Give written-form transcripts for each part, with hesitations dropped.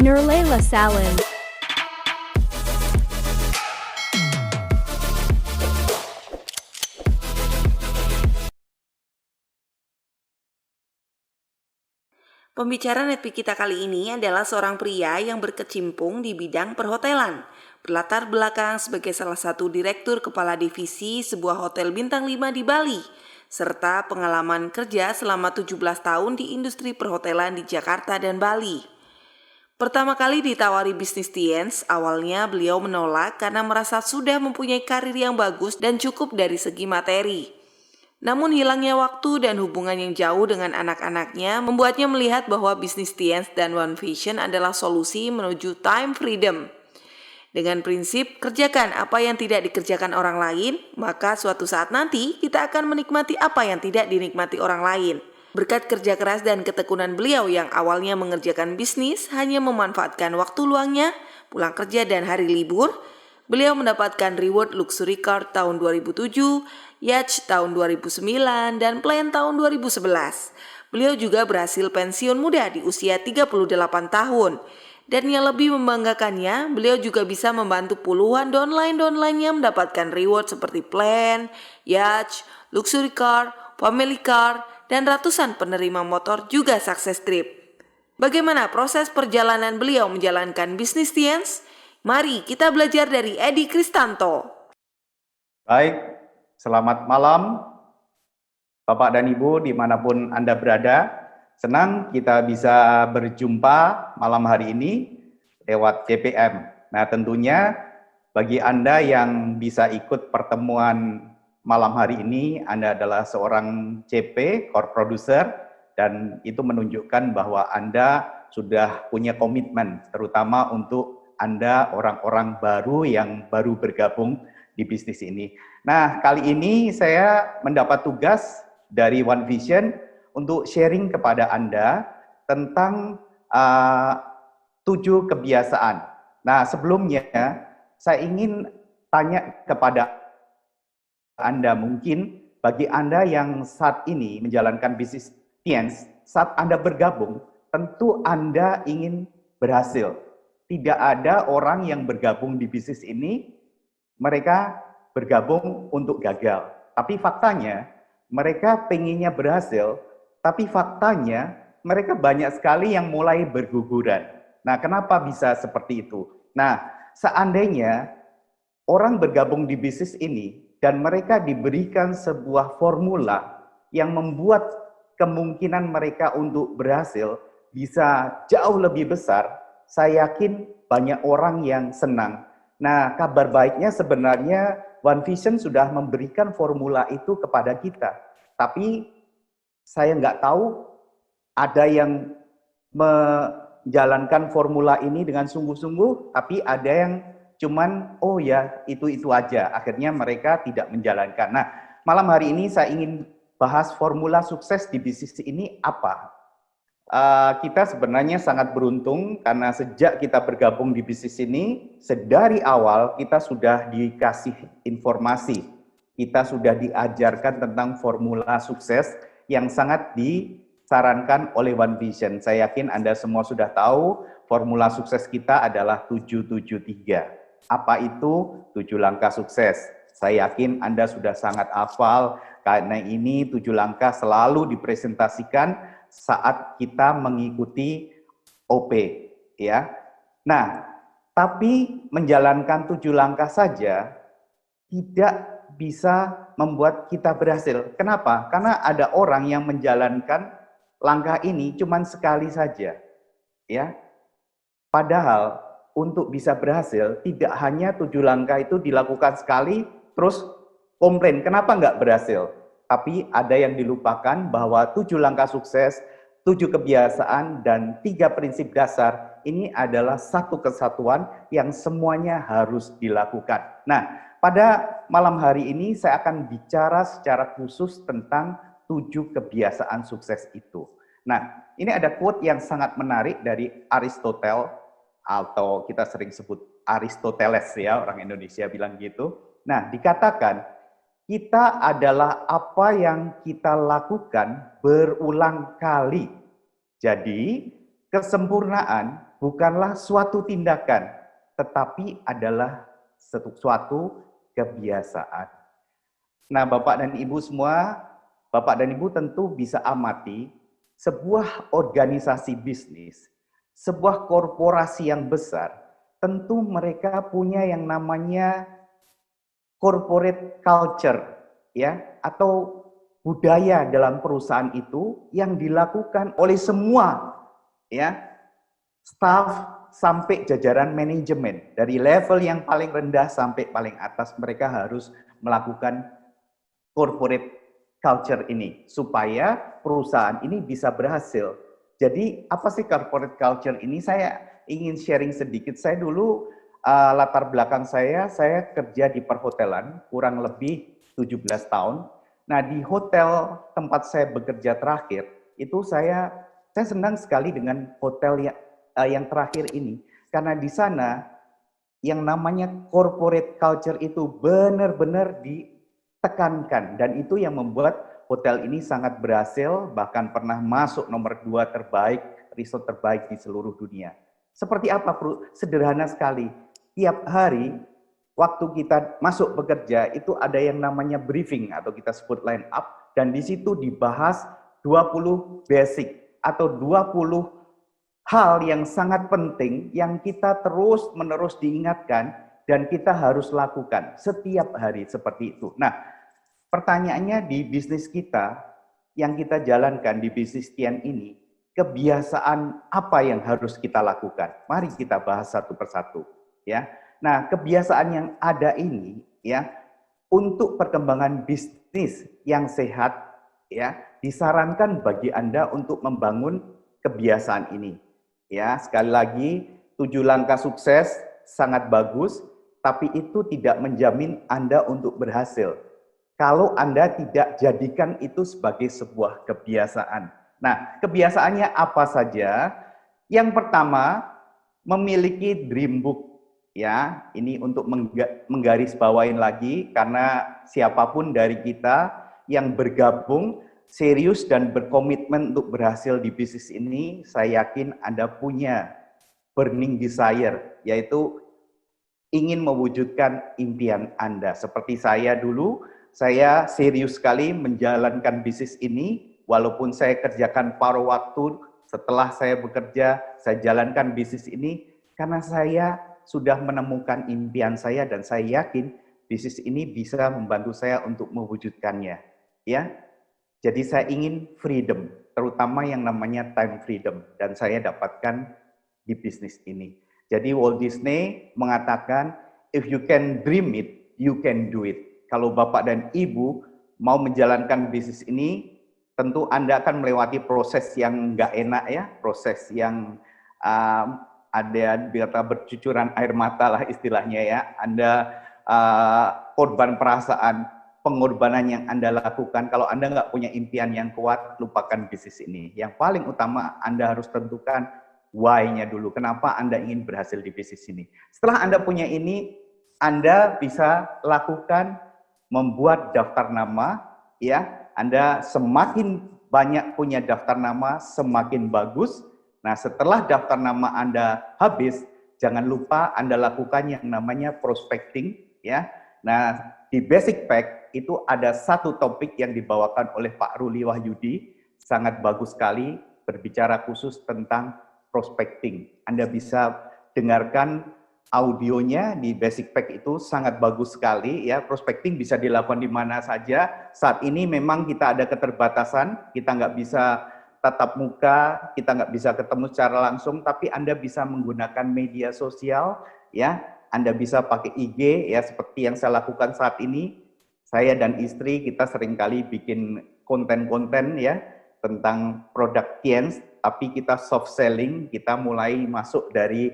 Nurlela Salim. Pembicara Netpi kita kali ini adalah seorang pria yang berkecimpung di bidang perhotelan. Berlatar belakang sebagai salah satu direktur kepala divisi sebuah hotel bintang 5 di Bali, serta pengalaman kerja selama 17 tahun di industri perhotelan di Jakarta dan Bali. Pertama kali ditawari bisnis Tiens, awalnya beliau menolak karena merasa sudah mempunyai karir yang bagus dan cukup dari segi materi. Namun hilangnya waktu dan hubungan yang jauh dengan anak-anaknya membuatnya melihat bahwa bisnis Tiens dan One Vision adalah solusi menuju time freedom. Dengan prinsip kerjakan apa yang tidak dikerjakan orang lain, maka suatu saat nanti kita akan menikmati apa yang tidak dinikmati orang lain. Berkat kerja keras dan ketekunan beliau yang awalnya mengerjakan bisnis hanya memanfaatkan waktu luangnya, pulang kerja dan hari libur, beliau mendapatkan reward luxury car tahun 2007, yacht tahun 2009, dan plan tahun 2011. Beliau juga berhasil pensiun muda di usia 38 tahun. Dan yang lebih membanggakannya, beliau juga bisa membantu puluhan downline-downline-nya mendapatkan reward seperti plan, yacht, luxury car, family car, dan ratusan penerima motor juga sukses trip. Bagaimana proses perjalanan beliau menjalankan bisnis Tiens? Mari kita belajar dari Edi Kristanto. Baik, selamat malam Bapak dan Ibu dimanapun Anda berada. Senang kita bisa berjumpa malam hari ini lewat CPM. Nah tentunya bagi Anda yang bisa ikut pertemuan malam hari ini, Anda adalah seorang CP, core producer, dan itu menunjukkan bahwa Anda sudah punya komitmen, terutama untuk Anda orang-orang baru yang baru bergabung di bisnis ini. Nah, kali ini saya mendapat tugas dari One Vision untuk sharing kepada Anda tentang 7 kebiasaan. Nah, sebelumnya saya ingin tanya kepada Anda, mungkin bagi Anda yang saat ini menjalankan bisnis Tiens, saat Anda bergabung, tentu Anda ingin berhasil. Tidak ada orang yang bergabung di bisnis ini, mereka bergabung untuk gagal. Tapi faktanya, mereka pengennya berhasil, tapi faktanya mereka banyak sekali yang mulai berguguran. Nah, kenapa bisa seperti itu? Nah, seandainya orang bergabung di bisnis ini dan mereka diberikan sebuah formula yang membuat kemungkinan mereka untuk berhasil bisa jauh lebih besar, saya yakin banyak orang yang senang. Nah, kabar baiknya sebenarnya One Vision sudah memberikan formula itu kepada kita. Tapi saya nggak tahu ada yang menjalankan formula ini dengan sungguh-sungguh, tapi ada yang cuman, oh ya, itu aja. Akhirnya mereka tidak menjalankan. Nah, malam hari ini saya ingin bahas formula sukses di bisnis ini apa. Kita sebenarnya sangat beruntung karena sejak kita bergabung di bisnis ini, sedari awal kita sudah dikasih informasi, kita sudah diajarkan tentang formula sukses yang sangat disarankan oleh One Vision. Saya yakin Anda semua sudah tahu formula sukses kita adalah 773. Apa itu 7 langkah sukses? Saya yakin Anda sudah sangat hafal karena ini 7 langkah selalu dipresentasikan saat kita mengikuti OP, ya. Nah, tapi menjalankan 7 langkah saja tidak bisa membuat kita berhasil. Kenapa? Karena ada orang yang menjalankan langkah ini cuma sekali saja, ya. Padahal untuk bisa berhasil tidak hanya 7 langkah itu dilakukan sekali terus komplain kenapa nggak berhasil. Tapi ada yang dilupakan bahwa 7 langkah sukses, 7 kebiasaan, dan 3 prinsip dasar ini adalah satu kesatuan yang semuanya harus dilakukan. Nah, pada malam hari ini saya akan bicara secara khusus tentang 7 kebiasaan sukses itu. Nah, ini ada quote yang sangat menarik dari Aristoteles, atau kita sering sebut Aristoteles ya, orang Indonesia bilang gitu. Nah, dikatakan, kita adalah apa yang kita lakukan berulang kali. Jadi, kesempurnaan bukanlah suatu tindakan, tetapi adalah suatu kebiasaan. Nah, Bapak dan Ibu semua, Bapak dan Ibu tentu bisa amati sebuah organisasi bisnis, sebuah korporasi yang besar, tentu mereka punya yang namanya corporate culture, ya, atau budaya dalam perusahaan itu yang dilakukan oleh semua, ya, staf sampai jajaran manajemen. Dari level yang paling rendah sampai paling atas, mereka harus melakukan corporate culture ini supaya perusahaan ini bisa berhasil. Jadi apa sih corporate culture ini? Saya ingin sharing sedikit. Saya dulu latar belakang saya kerja di perhotelan kurang lebih 17 tahun. Nah, di hotel tempat saya bekerja terakhir, itu saya senang sekali dengan hotel yang terakhir ini. Karena di sana yang namanya corporate culture itu benar-benar ditekankan. Dan itu yang membuat hotel ini sangat berhasil, bahkan pernah masuk nomor 2 terbaik, resort terbaik di seluruh dunia. Seperti apa, Bro? Sederhana sekali. Tiap hari, waktu kita masuk bekerja, itu ada yang namanya briefing, atau kita sebut line up, dan di situ dibahas 20 basic, atau 20 hal yang sangat penting, yang kita terus-menerus diingatkan, dan kita harus lakukan setiap hari seperti itu. Nah, pertanyaannya di bisnis kita, yang kita jalankan di bisnis Tian ini, kebiasaan apa yang harus kita lakukan? Mari kita bahas satu persatu. Ya, nah kebiasaan yang ada ini, ya, untuk perkembangan bisnis yang sehat, ya, disarankan bagi Anda untuk membangun kebiasaan ini. Ya, sekali lagi 7 langkah sukses sangat bagus, tapi itu tidak menjamin Anda untuk berhasil kalau Anda tidak jadikan itu sebagai sebuah kebiasaan. Nah, kebiasaannya apa saja? Yang pertama, memiliki dream book. Ya, ini untuk menggarisbawain lagi, karena siapapun dari kita yang bergabung serius dan berkomitmen untuk berhasil di bisnis ini, saya yakin Anda punya burning desire, yaitu ingin mewujudkan impian Anda. Seperti saya dulu, saya serius sekali menjalankan bisnis ini, walaupun saya kerjakan paruh waktu. Setelah saya bekerja, saya jalankan bisnis ini, karena saya sudah menemukan impian saya, dan saya yakin bisnis ini bisa membantu saya untuk mewujudkannya. Ya, jadi saya ingin freedom, terutama yang namanya time freedom, dan saya dapatkan di bisnis ini. Jadi Walt Disney mengatakan, if you can dream it, you can do it. Kalau Bapak dan Ibu mau menjalankan bisnis ini, tentu Anda akan melewati proses yang nggak enak, ya, proses yang ada bercucuran air mata lah istilahnya, ya. Anda korban perasaan, pengorbanan yang Anda lakukan. Kalau Anda nggak punya impian yang kuat, lupakan bisnis ini. Yang paling utama Anda harus tentukan why-nya dulu. Kenapa Anda ingin berhasil di bisnis ini? Setelah Anda punya ini, Anda bisa lakukan membuat daftar nama, ya. Anda semakin banyak punya daftar nama, semakin bagus. Nah, setelah daftar nama Anda habis, jangan lupa Anda lakukan yang namanya prospecting, ya. Nah, di Basic Pack itu ada satu topik yang dibawakan oleh Pak Ruli Wahyudi, sangat bagus sekali, berbicara khusus tentang prospecting. Anda bisa dengarkan audionya di Basic Pack, itu sangat bagus sekali, ya. Prospecting bisa dilakukan di mana saja. Saat ini memang kita ada keterbatasan, kita nggak bisa tatap muka, kita nggak bisa ketemu secara langsung, tapi Anda bisa menggunakan media sosial, ya. Anda bisa pakai IG, ya, seperti yang saya lakukan saat ini. Saya dan istri kita seringkali bikin konten-konten, ya, tentang produk Tiens, tapi kita soft selling, kita mulai masuk dari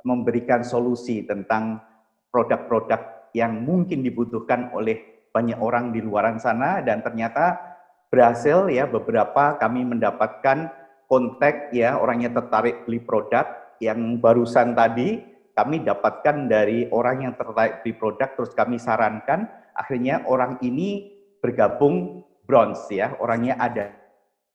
memberikan solusi tentang produk-produk yang mungkin dibutuhkan oleh banyak orang di luaran sana, dan ternyata berhasil, ya. Beberapa kami mendapatkan kontak, ya, orangnya tertarik beli produk. Yang barusan tadi kami dapatkan dari orang yang tertarik beli produk, terus kami sarankan, akhirnya orang ini bergabung bronze, ya, orangnya ada.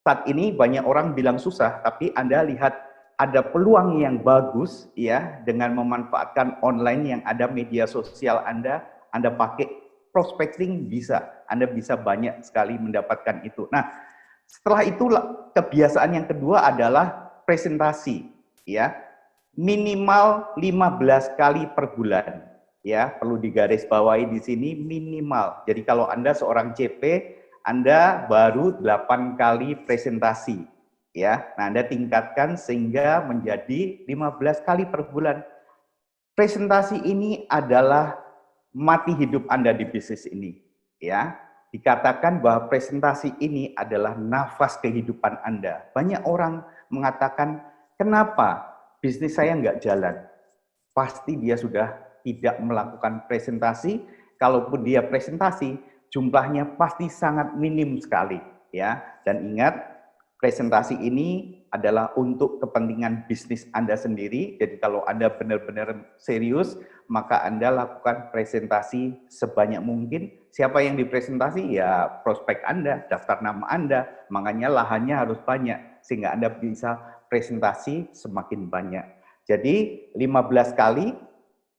Saat ini banyak orang bilang susah, tapi Anda lihat ada peluang yang bagus ya dengan memanfaatkan online yang ada media sosial Anda pakai prospecting bisa, Anda bisa banyak sekali mendapatkan itu. Nah, setelah itu kebiasaan yang kedua adalah presentasi ya. Minimal 15 kali per bulan. Ya, perlu digarisbawahi di sini minimal. Jadi kalau Anda seorang CP, Anda baru 8 kali presentasi ya. Nah, Anda tingkatkan sehingga menjadi 15 kali per bulan. Presentasi ini adalah mati hidup Anda di bisnis ini, ya. Dikatakan bahwa presentasi ini adalah nafas kehidupan Anda. Banyak orang mengatakan, kenapa bisnis saya nggak jalan? Pasti dia sudah tidak melakukan presentasi. Kalaupun dia presentasi, jumlahnya pasti sangat minim sekali, ya. Dan ingat, presentasi ini adalah untuk kepentingan bisnis Anda sendiri. Jadi kalau Anda benar-benar serius, maka Anda lakukan presentasi sebanyak mungkin. Siapa yang dipresentasi? Ya prospek Anda, daftar nama Anda. Makanya lahannya harus banyak, sehingga Anda bisa presentasi semakin banyak. Jadi 15 kali,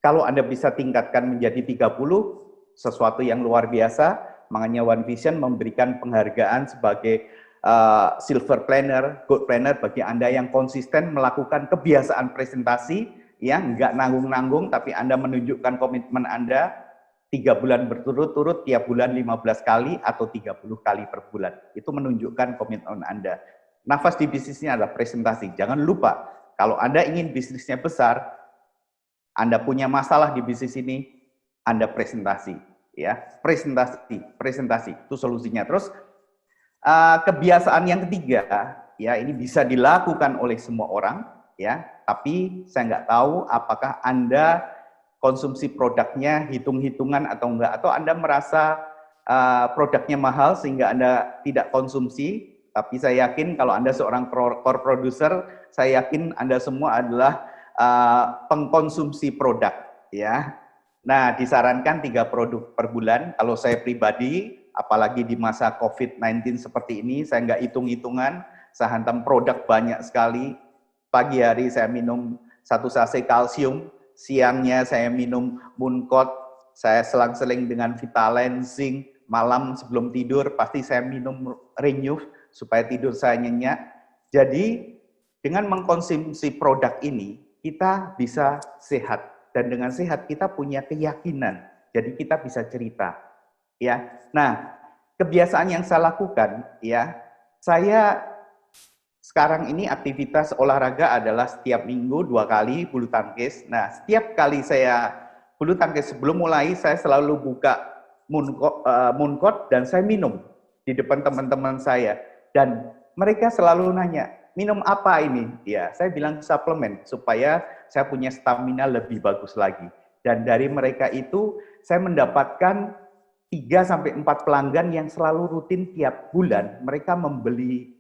kalau Anda bisa tingkatkan menjadi 30, sesuatu yang luar biasa. Makanya One Vision memberikan penghargaan sebagai silver planner, gold planner bagi Anda yang konsisten melakukan kebiasaan presentasi, ya nggak nanggung-nanggung, tapi Anda menunjukkan komitmen Anda 3 bulan berturut-turut, tiap bulan 15 kali atau 30 kali per bulan. Itu menunjukkan komitmen Anda. Nafas di bisnisnya adalah presentasi. Jangan lupa, kalau Anda ingin bisnisnya besar, Anda punya masalah di bisnis ini, Anda presentasi, ya presentasi itu solusinya. Terus kebiasaan yang ketiga, ya ini bisa dilakukan oleh semua orang, ya. Tapi saya nggak tahu apakah Anda konsumsi produknya hitung-hitungan atau enggak, atau Anda merasa produknya mahal sehingga Anda tidak konsumsi. Tapi saya yakin kalau Anda seorang core producer, saya yakin Anda semua adalah pengkonsumsi produk, ya. Nah, disarankan 3 produk per bulan. Kalau saya pribadi, apalagi di masa COVID-19 seperti ini, saya nggak hitung-hitungan, saya hantam produk banyak sekali. Pagi hari saya minum 1 sachet kalsium, siangnya saya minum Mooncott, saya selang-seling dengan Vitalan, Zinc, malam sebelum tidur pasti saya minum Renew supaya tidur saya nyenyak. Jadi dengan mengkonsumsi produk ini, kita bisa sehat. Dan dengan sehat kita punya keyakinan. Jadi kita bisa cerita. Ya. Nah, kebiasaan yang saya lakukan, ya, saya sekarang ini aktivitas olahraga adalah setiap minggu 2 kali bulu tangkis. Nah, setiap kali saya bulu tangkis sebelum mulai, saya selalu buka Mooncott dan saya minum di depan teman-teman saya. Dan mereka selalu nanya, minum apa ini? Ya, saya bilang suplemen supaya saya punya stamina lebih bagus lagi. Dan dari mereka itu saya mendapatkan 3-4 pelanggan yang selalu rutin tiap bulan mereka membeli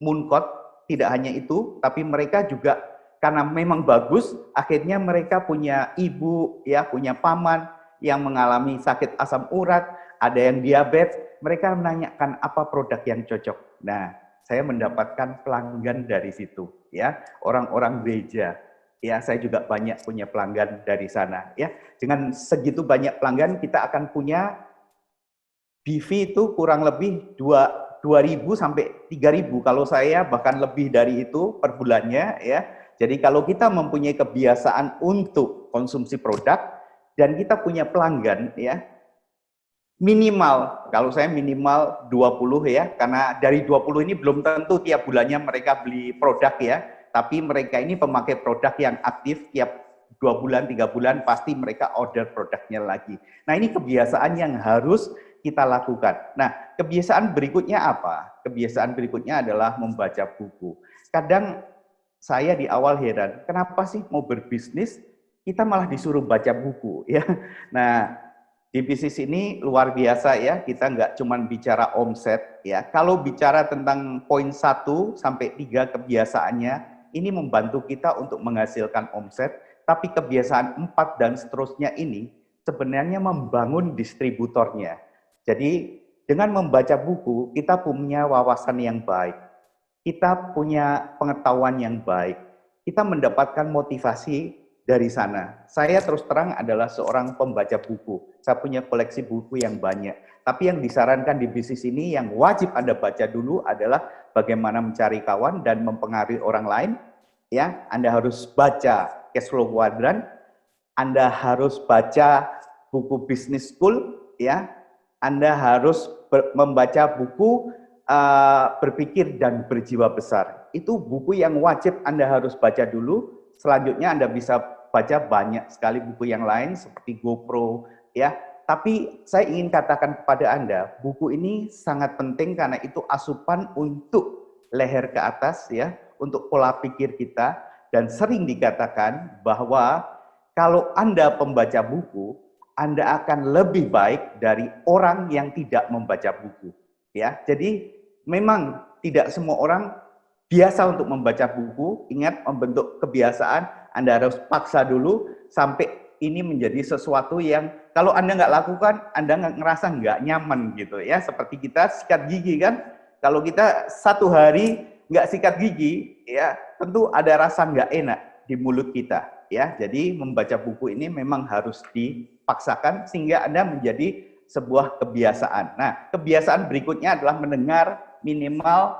Mooncott. Tidak hanya itu, tapi mereka juga karena memang bagus, akhirnya mereka punya ibu, ya, punya paman yang mengalami sakit asam urat, ada yang diabetes, mereka menanyakan apa produk yang cocok. Nah, saya mendapatkan pelanggan dari situ, ya, orang-orang gereja. Ya, saya juga banyak punya pelanggan dari sana, ya. Dengan segitu banyak pelanggan, kita akan punya BV itu kurang lebih 2.000 sampai 3.000. Kalau saya bahkan lebih dari itu per bulannya, ya. Jadi kalau kita mempunyai kebiasaan untuk konsumsi produk dan kita punya pelanggan, ya, minimal, kalau saya minimal 20 ya, karena dari 20 ini belum tentu tiap bulannya mereka beli produk ya, tapi mereka ini pemakai produk yang aktif tiap 2 bulan, 3 bulan pasti mereka order produknya lagi. Nah, ini kebiasaan yang harus kita lakukan. Nah, kebiasaan berikutnya apa? Kebiasaan berikutnya adalah membaca buku. Kadang saya di awal heran, kenapa sih mau berbisnis kita malah disuruh baca buku ya. Nah, di bisnis ini luar biasa ya, kita nggak cuma bicara omset ya. Kalau bicara tentang poin 1 sampai 3 kebiasaannya, ini membantu kita untuk menghasilkan omset, tapi kebiasaan 4 dan seterusnya ini sebenarnya membangun distributornya. Jadi dengan membaca buku, kita punya wawasan yang baik, kita punya pengetahuan yang baik, kita mendapatkan motivasi dari sana. Saya terus terang adalah seorang pembaca buku. Saya punya koleksi buku yang banyak. Tapi yang disarankan di bisnis ini yang wajib Anda baca dulu adalah bagaimana mencari kawan dan mempengaruhi orang lain. Ya, Anda harus baca Cash Flow Quadrant, Anda harus baca buku Business School, ya. Anda harus membaca buku Berpikir dan Berjiwa Besar. Itu buku yang wajib Anda harus baca dulu. Selanjutnya Anda bisa baca banyak sekali buku yang lain seperti GoPro, ya. Tapi saya ingin katakan kepada Anda, buku ini sangat penting karena itu asupan untuk leher ke atas, ya, untuk pola pikir kita. Dan sering dikatakan bahwa kalau Anda pembaca buku, Anda akan lebih baik dari orang yang tidak membaca buku. Ya, jadi memang tidak semua orang biasa untuk membaca buku. Ingat, membentuk kebiasaan, Anda harus paksa dulu sampai ini menjadi sesuatu yang kalau Anda nggak lakukan, Anda ngerasa nggak nyaman gitu ya. Seperti kita sikat gigi kan, kalau kita satu hari nggak sikat gigi, ya tentu ada rasa nggak enak di mulut kita. Ya, jadi membaca buku ini memang harus dipaksakan sehingga Anda menjadi sebuah kebiasaan. Nah, kebiasaan berikutnya adalah mendengar minimal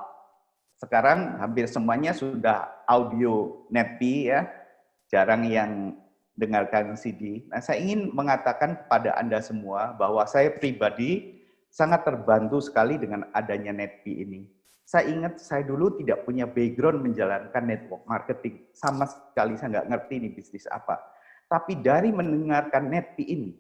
sekarang hampir semuanya sudah audio NetP ya, jarang yang dengarkan CD. Nah, saya ingin mengatakan kepada Anda semua bahwa saya pribadi sangat terbantu sekali dengan adanya NetP ini. Saya ingat saya dulu tidak punya background menjalankan network marketing. Sama sekali saya nggak ngerti ini bisnis apa. Tapi dari mendengarkan NetP ini,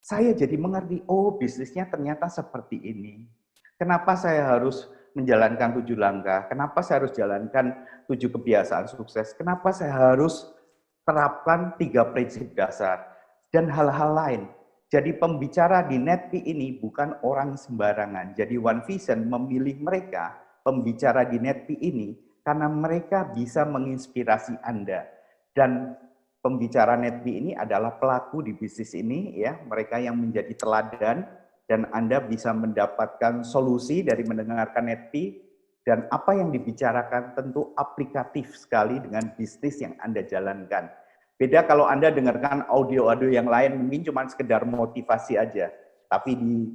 saya jadi mengerti, oh bisnisnya ternyata seperti ini. Kenapa saya harus menjalankan 7 langkah? Kenapa saya harus jalankan 7 kebiasaan sukses? Kenapa saya harus terapkan 3 prinsip dasar? Dan hal-hal lain. Jadi pembicara di NetP ini bukan orang sembarangan. Jadi One Vision memilih mereka, pembicara di NetP ini, karena mereka bisa menginspirasi Anda. Dan pembicara NetP ini adalah pelaku di bisnis ini, ya, mereka yang menjadi teladan, dan Anda bisa mendapatkan solusi dari mendengarkan NetP, dan apa yang dibicarakan tentu aplikatif sekali dengan bisnis yang Anda jalankan. Beda kalau Anda dengarkan audio-audio yang lain, mungkin cuma sekedar motivasi aja. Tapi di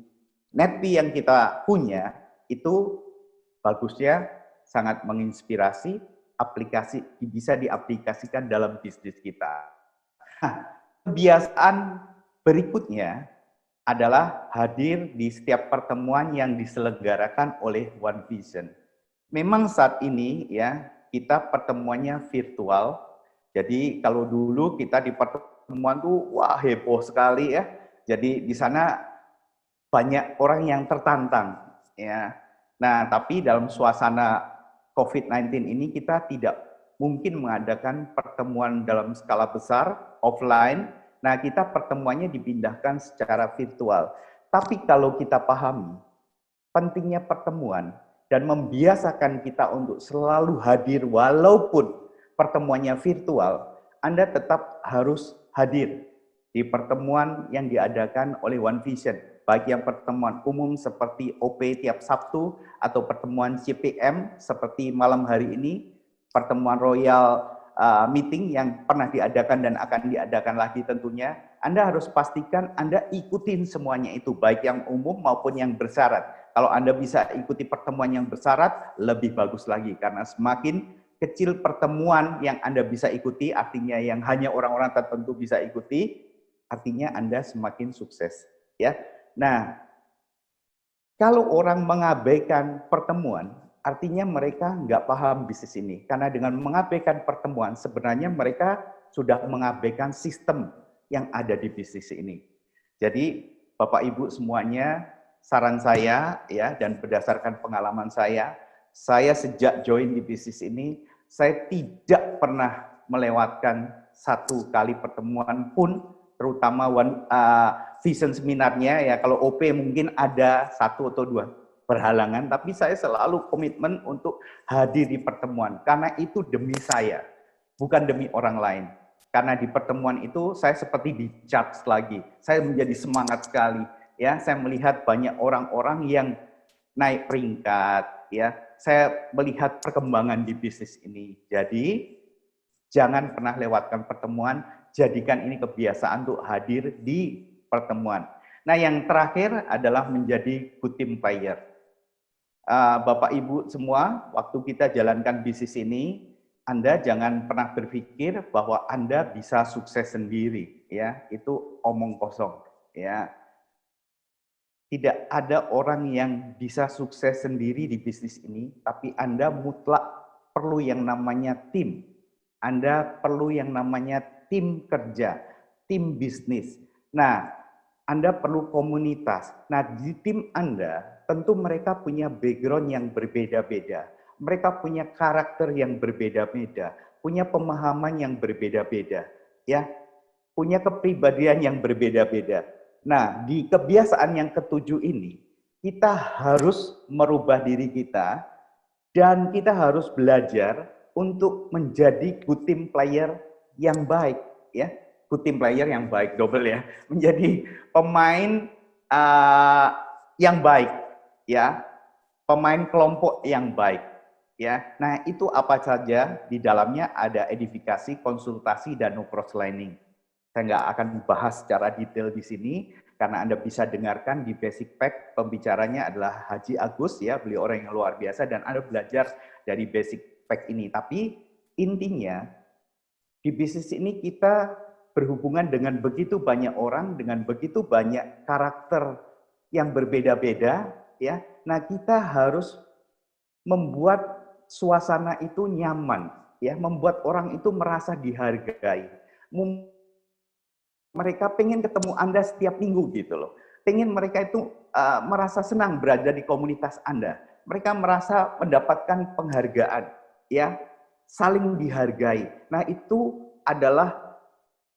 NetP yang kita punya, itu bagusnya sangat menginspirasi, aplikasi bisa diaplikasikan dalam bisnis kita. Nah, kebiasaan berikutnya adalah hadir di setiap pertemuan yang diselenggarakan oleh One Vision. Memang saat ini ya kita pertemuannya virtual. Jadi kalau dulu kita di pertemuan tuh wah heboh sekali ya. Jadi di sana banyak orang yang tertantang ya. Nah, tapi dalam suasana COVID-19 ini kita tidak mungkin mengadakan pertemuan dalam skala besar offline. Nah, kita pertemuannya dipindahkan secara virtual. Tapi kalau kita pahami pentingnya pertemuan dan membiasakan kita untuk selalu hadir walaupun pertemuannya virtual, Anda tetap harus hadir di pertemuan yang diadakan oleh One Vision, baik yang pertemuan umum seperti OP tiap Sabtu atau pertemuan CPM seperti malam hari ini, pertemuan Royal meeting yang pernah diadakan dan akan diadakan lagi tentunya. Anda harus pastikan Anda ikutin semuanya itu, baik yang umum maupun yang bersyarat. Kalau Anda bisa ikuti pertemuan yang bersyarat, lebih bagus lagi, karena semakin kecil pertemuan yang Anda bisa ikuti, artinya yang hanya orang-orang tertentu bisa ikuti, artinya Anda semakin sukses. Ya. Nah, kalau orang mengabaikan pertemuan, artinya mereka nggak paham bisnis ini. Karena dengan mengabaikan pertemuan, sebenarnya mereka sudah mengabaikan sistem yang ada di bisnis ini. Jadi, Bapak Ibu semuanya, saran saya ya, dan berdasarkan pengalaman saya sejak join di bisnis ini, saya tidak pernah melewatkan satu kali pertemuan pun, terutama Vision seminarnya ya. Kalau OP mungkin ada 1 atau 2 berhalangan, tapi saya selalu komitmen untuk hadir di pertemuan, karena itu demi saya, bukan demi orang lain. Karena di pertemuan itu saya seperti di-charge lagi, saya menjadi semangat sekali. Ya, saya melihat banyak orang-orang yang naik peringkat, ya. Saya melihat perkembangan di bisnis ini. Jadi Jangan pernah lewatkan pertemuan, jadikan ini kebiasaan untuk hadir di pertemuan. Nah, yang terakhir adalah menjadi good team player. Bapak Ibu semua, waktu kita jalankan bisnis ini, Anda jangan pernah berpikir bahwa Anda bisa sukses sendiri, ya. Itu omong kosong, ya. Tidak ada orang yang bisa sukses sendiri di bisnis ini, tapi Anda mutlak perlu yang namanya tim. Anda perlu yang namanya tim kerja, tim bisnis. Nah, Anda perlu komunitas. Nah, di tim Anda, tentu mereka punya background yang berbeda-beda. Mereka punya karakter yang berbeda-beda, punya pemahaman yang berbeda-beda, ya, punya kepribadian yang berbeda-beda. Nah, di kebiasaan yang ketujuh ini, kita harus merubah diri kita dan kita harus belajar untuk menjadi good team player yang baik, ya. Good team player yang baik, double ya. Menjadi pemain yang baik, ya. Pemain kelompok yang baik, ya. Nah, itu apa saja di dalamnya ada edifikasi, konsultasi, dan no cross-lining. Saya nggak akan bahas secara detail di sini, karena Anda bisa dengarkan di Basic Pack, pembicaranya adalah Haji Agus, ya, beliau orang yang luar biasa, dan Anda belajar dari Basic Pack ini. Tapi intinya, di bisnis ini kita berhubungan dengan begitu banyak orang, dengan begitu banyak karakter yang berbeda-beda, ya. Nah, kita harus membuat suasana itu nyaman, ya, membuat orang itu merasa dihargai. Mereka pengen ketemu Anda setiap minggu gitu loh. Pengen mereka itu merasa senang berada di komunitas Anda. Mereka merasa mendapatkan penghargaan, ya, saling dihargai. Nah, itu adalah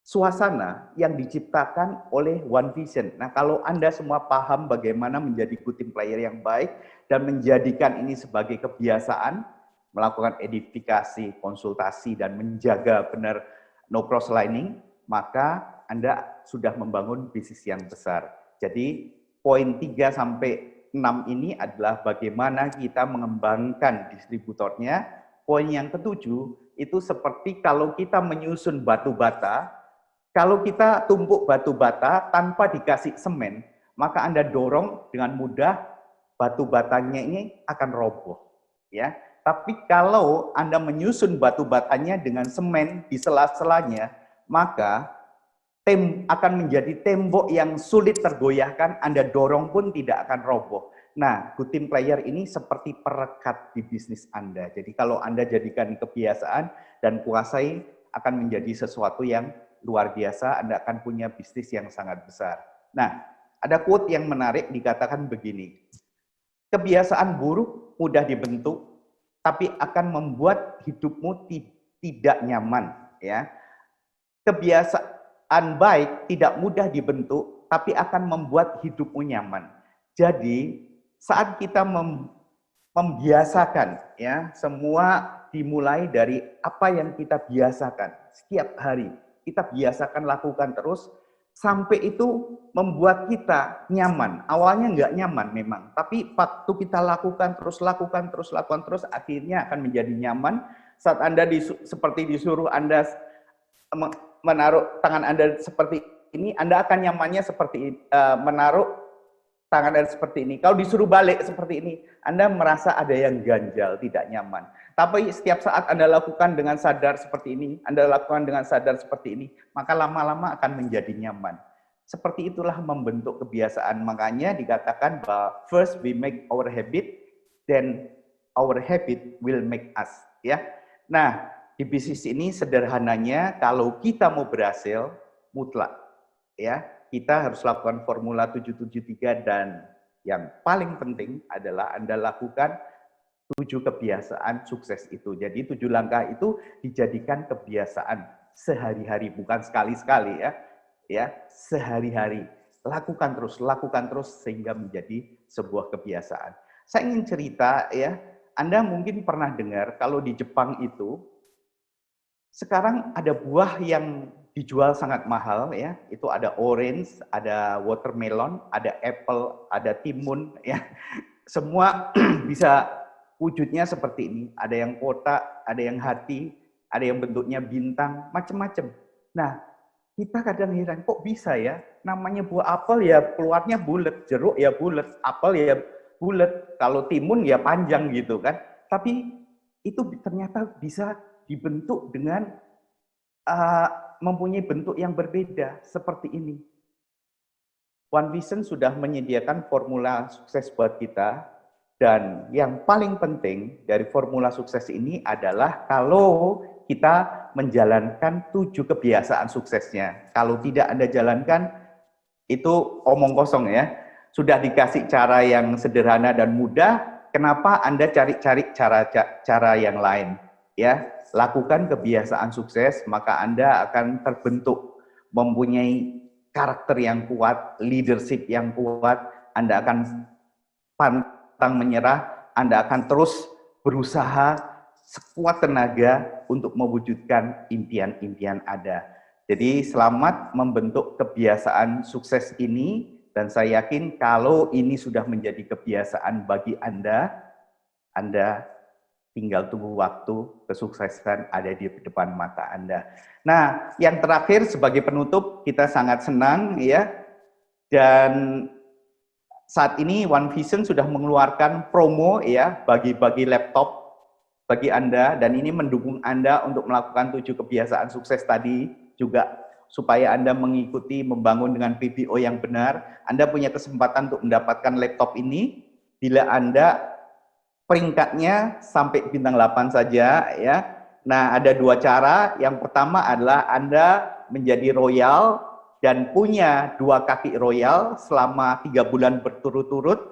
suasana yang diciptakan oleh One Vision. Nah, kalau Anda semua paham bagaimana menjadi good team player yang baik dan menjadikan ini sebagai kebiasaan, melakukan edifikasi, konsultasi, dan menjaga benar no cross-lining, maka Anda sudah membangun bisnis yang besar. Jadi, poin 3 sampai 6 ini adalah bagaimana kita mengembangkan distributornya. Poin yang ketujuh, itu seperti kalau kita menyusun batu bata, kalau kita tumpuk batu bata tanpa dikasih semen, maka Anda dorong dengan mudah, batu batanya ini akan roboh, ya. Tapi kalau Anda menyusun batu batanya dengan semen di sela-selanya, maka akan menjadi tembok yang sulit tergoyahkan, Anda dorong pun tidak akan roboh. Nah, good team player ini seperti perekat di bisnis Anda. Jadi kalau Anda jadikan kebiasaan dan kuasai, akan menjadi sesuatu yang luar biasa, Anda akan punya bisnis yang sangat besar. Nah, ada quote yang menarik dikatakan begini, kebiasaan buruk mudah dibentuk, tapi akan membuat hidupmu tidak nyaman, ya. Kebiasaan baik tidak mudah dibentuk, tapi akan membuat hidupmu nyaman. Jadi, saat kita membiasakan, ya, semua dimulai dari apa yang kita biasakan setiap hari. Kita biasakan lakukan terus, sampai itu membuat kita nyaman. Awalnya nggak nyaman memang, tapi waktu kita lakukan terus, akhirnya akan menjadi nyaman. Saat Anda seperti disuruh Anda menaruh tangan Anda seperti ini, Anda akan nyamannya seperti menaruh tangan Anda seperti ini. Kalau disuruh balik seperti ini, Anda merasa ada yang ganjal, tidak nyaman. Tapi setiap saat Anda lakukan dengan sadar seperti ini, Anda lakukan dengan sadar seperti ini, maka lama-lama akan menjadi nyaman. Seperti itulah membentuk kebiasaan. Makanya dikatakan bahwa first we make our habit, then our habit will make us. Ya. Nah, di bisnis ini sederhananya, kalau kita mau berhasil, mutlak, ya, kita harus lakukan formula 773, dan yang paling penting adalah Anda lakukan 7 kebiasaan sukses itu. Jadi 7 langkah itu dijadikan kebiasaan sehari-hari, bukan sekali-sekali, ya. Ya, sehari-hari. Lakukan terus sehingga menjadi sebuah kebiasaan. Saya ingin cerita, ya, Anda mungkin pernah dengar kalau di Jepang itu sekarang ada buah yang dijual sangat mahal, ya. Itu ada orange, ada watermelon, ada apple, ada timun, ya. Semua bisa wujudnya seperti ini. Ada yang kotak, ada yang hati, ada yang bentuknya bintang, macam-macam. Nah, kita kadang heran, kok bisa ya? Namanya buah apel ya keluarnya bulat, jeruk ya bulat, apel ya bulat, kalau timun ya panjang gitu kan. Tapi itu ternyata bisa dibentuk dengan mempunyai bentuk yang berbeda seperti ini. One Vision sudah menyediakan formula sukses buat kita, dan yang paling penting dari formula sukses ini adalah kalau kita menjalankan 7 kebiasaan suksesnya. Kalau tidak Anda jalankan, itu omong kosong ya. Sudah dikasih cara yang sederhana dan mudah, kenapa Anda cari-cari cara yang lain? Ya, lakukan kebiasaan sukses, maka Anda akan terbentuk, mempunyai karakter yang kuat, leadership yang kuat, Anda akan pantang menyerah, Anda akan terus berusaha sekuat tenaga untuk mewujudkan impian-impian Anda. Jadi selamat membentuk kebiasaan sukses ini, dan saya yakin kalau ini sudah menjadi kebiasaan bagi Anda tinggal tunggu waktu, kesuksesan ada di depan mata Anda. Nah, yang terakhir sebagai penutup, kita sangat senang ya, dan saat ini One Vision sudah mengeluarkan promo ya, bagi laptop bagi Anda, dan ini mendukung Anda untuk melakukan 7 kebiasaan sukses tadi juga, supaya Anda mengikuti membangun dengan PBO yang benar. Anda punya kesempatan untuk mendapatkan laptop ini bila Anda peringkatnya sampai bintang 8 saja ya. Nah, ada 2 cara. Yang pertama adalah Anda menjadi royal dan punya 2 kaki royal selama 3 bulan berturut-turut,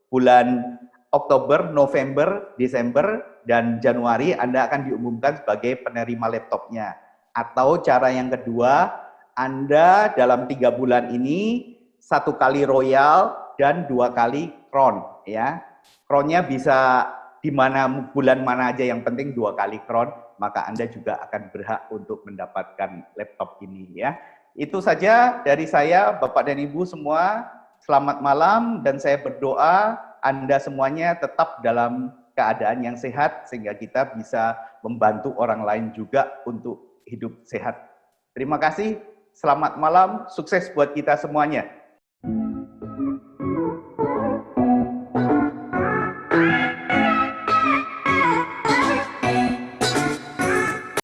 bulan Oktober, November, Desember, dan Januari Anda akan diumumkan sebagai penerima laptopnya. Atau cara yang kedua, Anda dalam 3 bulan ini 1 kali royal dan 2 kali crown ya. Crown-nya bisa di mana bulan mana aja, yang penting 2 kali crown, maka Anda juga akan berhak untuk mendapatkan laptop ini ya. Itu saja dari saya, Bapak dan Ibu semua. Selamat malam, dan saya berdoa Anda semuanya tetap dalam keadaan yang sehat sehingga kita bisa membantu orang lain juga untuk hidup sehat. Terima kasih, selamat malam, sukses buat kita semuanya.